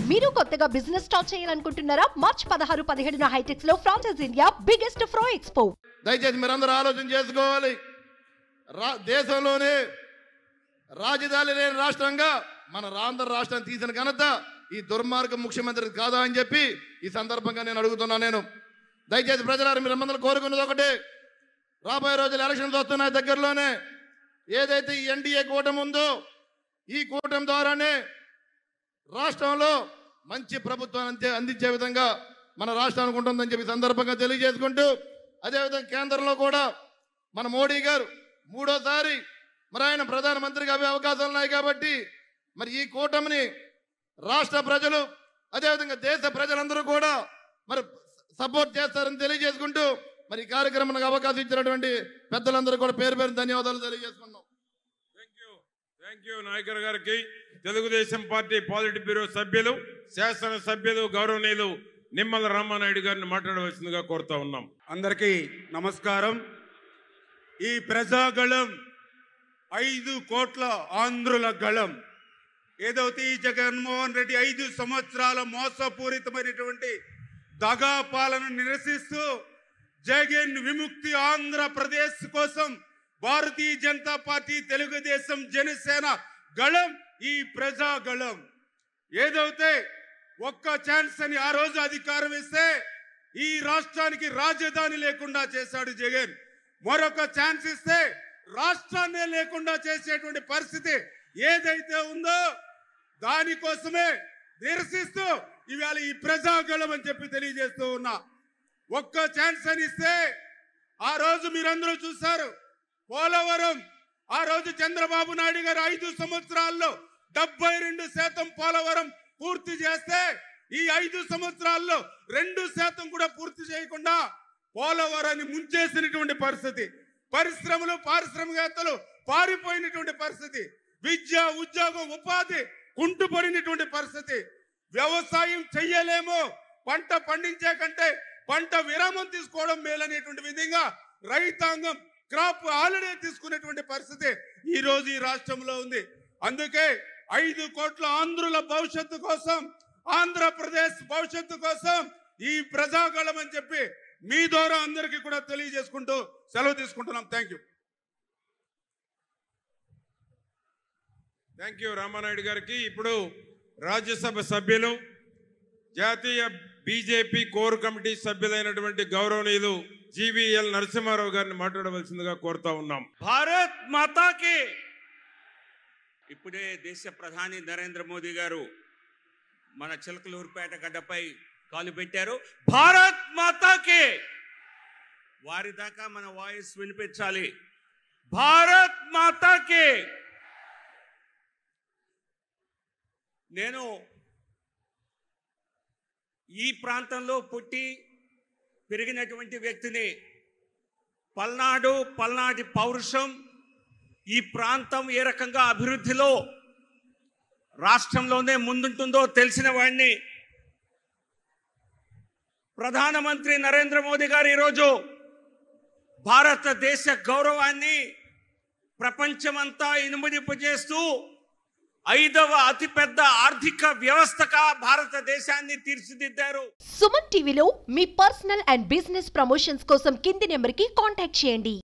మీరు కొత్తగా business start చేయాలనుకుంటున్నారా? మార్చ్ 16, 17 హైటెక్స్ లో ఫ్రాన్సెస్ ఇండియా బిగ్గెస్ట్ ఫ్రో ఎక్స్పో. దయచేసి మీరందరూ ఆలోచన చేసుకోవాలి. దేశంలోనే రాజధాని లేని రాష్ట్రంగా మన ఆంధ్ర రాష్ట్రాన్ని తీసిన ఘనత ఈ దుర్మార్గ ముఖ్యమంత్రి కాదా అని చెప్పి ఈ సందర్భంగా నేను అడుగుతున్నాను. దయచేసి ప్రజలారా మీరందరూ కోరుకున్నది ఒకటే, రాబోయే రోజులు ఎలక్షన్స్ వస్తున్నాయి దగ్గరలోనే. ఏదైతే ఈ ఎన్డీఏ కూటమి ఉందో ఈ కూటమి ద్వారానే రాష్ట్రంలో మంచి ప్రభుత్వాన్ని అందించే విధంగా మన రాష్ట్రానికి ఉంటుందని చెప్పి సందర్భంగా తెలియజేసుకుంటూ, అదేవిధంగా కేంద్రంలో కూడా మన మోడీ గారు మూడోసారి మరి ఆయన ప్రధానమంత్రిగా అయ్యే అవకాశాలు ఉన్నాయి కాబట్టి మరి ఈ కూటమిని రాష్ట్ర ప్రజలు అదేవిధంగా దేశ ప్రజలందరూ కూడా మరి సపోర్ట్ చేస్తారని తెలియజేసుకుంటూ మరి ఈ కార్యక్రమానికి అవకాశం ఇచ్చినటువంటి పెద్దలందరూ కూడా పేరు పేరు ధన్యవాదాలు తెలియజేసుకున్నాం. థ్యాంక్ యూ నాయకర్ గారికి. తెలుగుదేశం పార్టీ పాలిట్ బ్యూరో సభ్యులు, శాసన సభ్యులు, గౌరవనీయులు నిమ్మల రామానాయుడు గారిని మాట్లాడవలసిందిగా కోరుతా ఉన్నాం. అందరికీ నమస్కారం. ఈ ప్రజాగళం 5 కోట్ల ఆంధ్రుల గళం. ఏదైతే ఈ జగన్మోహన్ రెడ్డి 5 సంవత్సరాల మోసపూరితమైనటువంటి దగా పాలన నిరసిస్తూ జగన్ విముక్తి ఆంధ్రప్రదేశ్ కోసం భారతీయ జనతా పార్టీ, తెలుగుదేశం, జనసేన గళం ఈ ప్రజాగళం. ఏదైతే ఒక్క ఛాన్స్ అని ఆ రోజు అధికారం ఇస్తే ఈ రాష్ట్రానికి రాజధాని లేకుండా చేశాడు జగన్. మరొక ఛాన్స్ ఇస్తే రాష్ట్రాన్నే లేకుండా చేసేటువంటి పరిస్థితి ఏదైతే ఉందో దానికోసమే నిరసిస్తూ ఇవాళ ఈ ప్రజాగళం అని చెప్పి తెలియజేస్తూ ఉన్నా. ఒక్క ఛాన్స్ అని ఇస్తే ఆ రోజు మీరందరూ చూశారు, పోలవరం ఆ రోజు చంద్రబాబు నాయుడు గారు 5 సంవత్సరాల్లో 72% పోలవరం పూర్తి చేస్తే ఈ 5 సంవత్సరాల్లో 2% కూడా పూర్తి చేయకుండా పోలవరాన్ని ముంచేసినటువంటి పరిస్థితి. పరిశ్రమలు, పారిశ్రామికవేత్తలు పారిపోయినటువంటి పరిస్థితి. విద్య, ఉద్యోగం, ఉపాధి కుంటుపడినటువంటి పరిస్థితి. వ్యవసాయం చెయ్యలేమో, పంట పండించే కంటే పంట విరామం తీసుకోవడం మేలనేటువంటి విధంగా రైతాంగం క్రాప్ హాలిడే తీసుకునేటువంటి పరిస్థితి ఈ రోజు ఈ రాష్ట్రంలో ఉంది. అందుకే 5 కోట్ల ఆంధ్రుల భవిష్యత్తు కోసం, ఆంధ్రప్రదేశ్ భవిష్యత్తు కోసం ఈ ప్రజాగళం అని చెప్పి మీ ద్వారా అందరికీ కూడా తెలియజేసుకుంటూ సెలవు తీసుకుంటున్నాం. థ్యాంక్ యూ రామానాయుడు గారికి. ఇప్పుడు రాజ్యసభ సభ్యులు, జాతీయ బీజేపీ కోర్ కమిటీ సభ్యులైనటువంటి గౌరవనీయులు జీవీఎల్ నరసింహారావు గారిని మాట్లాడవలసిందిగా కోరుతా ఉన్నాం. భారత్ మాతాకి. ఇప్పుడే దేశ ప్రధాని నరేంద్ర మోదీ గారు మన చిలకలూరుపేట గడ్డపై కాలు పెట్టారు. భారత్ మాతాకి. వారి దాకా మన వాయిస్ వినిపించాలి. భారత్ మాతాకి. నేను ఈ ప్రాంతంలో పుట్టి పెరిగినటువంటి వ్యక్తిని. పల్నాటి పౌరుషం, ఈ ప్రాంతం ఏ రకంగా అభివృద్ధిలో రాష్ట్రంలోనే ముందుంటుందో తెలిసిన వాడిని. ప్రధానమంత్రి నరేంద్ర మోదీ గారు ఈరోజు భారతదేశ గౌరవాన్ని ప్రపంచమంతా ఇనుమడింపజేస్తూ 5వ అతిపెద్ద ఆర్థిక వ్యవస్థగా భారతదేశాన్ని తీర్చిదిద్దారు. సుమన్ టీవీలో మీ పర్సనల్ అండ్ బిజినెస్ ప్రమోషన్స్ కోసం కింది నెంబర్కి కాంటాక్ట్ చేయండి.